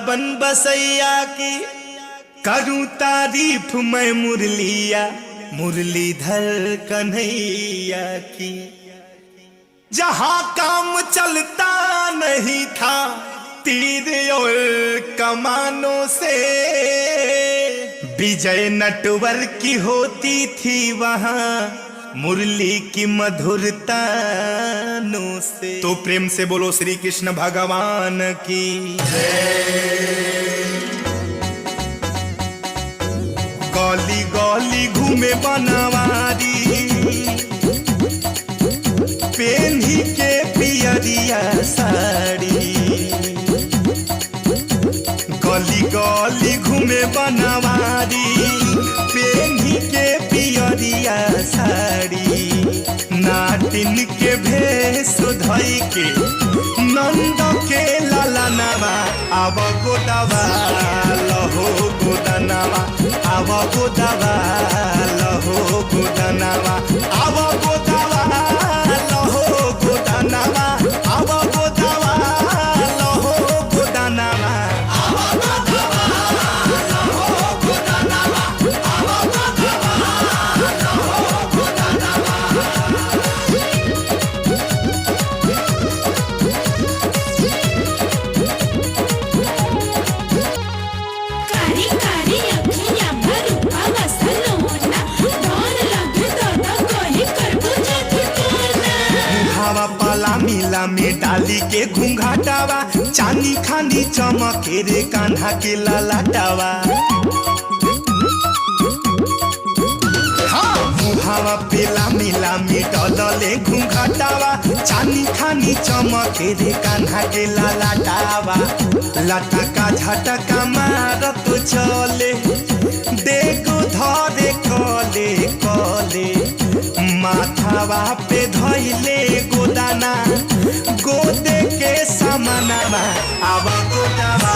बन बसैया की, करूं तारीफ मैं मुरलीधर कन्हैया की। जहां काम चलता नहीं था तीर और कमानों से, विजय नटवर की होती थी वहां मुरली की मधुरता से। तो प्रेम से बोलो श्री कृष्ण भगवान की जय। गली गली घूमे बनवारी, पेन्ही के पियरिया साड़ी। गली गली घूमे बनवारी, पेन्ही के पियरिया साड़ी। नाटिन के भेष धई के नंद के ललनवा, आव गोदवा लहो गोदनवा, आव गोदवा लहो गोदनवा, आव गोदवा लहो गोदनवा, आव गोदवा लहो गोदनवा। मिला में डाली के घूंघाटावा, चांदी खानी चमके रे कान्हा के ललाटावा। मुहावा पेला मिला में डलले घूंघाटावा, चांदी खानी चमके रे कान्हा के ललाटावा। लटका झटका मारत चले, देखो धरे कले कले। माथावा पे धइले गोदाना, गोदे के समानावा। आवा गोदावा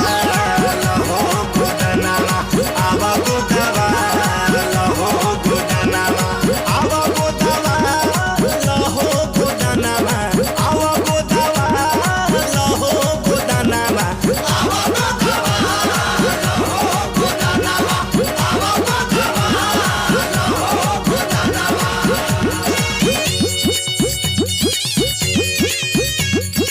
लहो गोदानावा, आवा गोदावा लहो गोदानावा, आवा गोदावा लहो गोदानावा, आवा गोदावा लहो गोदानावा, आवा गोदावा लहो गोदानावा, आवा गोदावा लहो गोदानावा।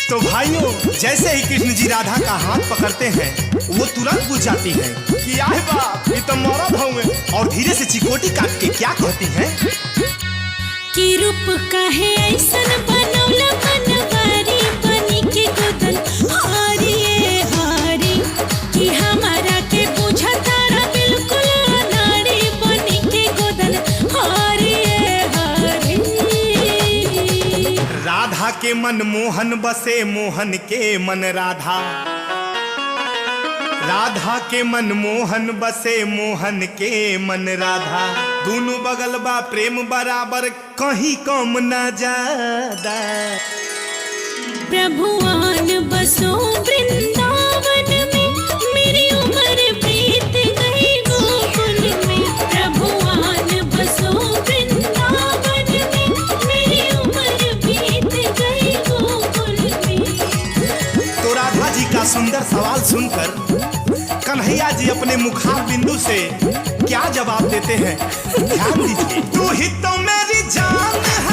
तो भाइयों, जैसे ही कृष्ण जी राधा का हाथ पकड़ते हैं, वो तुरंत बुझ जाती है कि आए बाप ये तो मरद हुए, और धीरे से चिकोटी काट के क्या कहती है कि रूप काहे ऐसन बनौला बनवारी, बनी के गोदन हारी हारी। कि हमारा के बुझतारा बिल्कुल अनाड़ी, बनी के गोदन हारी हारी। राधा के मन मोहन बसे, मोहन के मन राधा। राधा के मन मोहन बसे, मोहन के मन राधा। दोनों बगल बा प्रेम बराबर, कहीं कम ना ज्यादा। प्रभुआन बसो वृंदावन में, मेरी उम्र बीत गई गोकुल में। प्रभुआन बसो वृंदावन में, मेरी उम्र बीत गई गोकुल में। तो राधा जी का सुंदर सवाल सुनकर कन्हैया जी अपने मुखार बिंदु से क्या जवाब देते हैं, ध्यान दीजिए। तू ही तो मेरी जान है,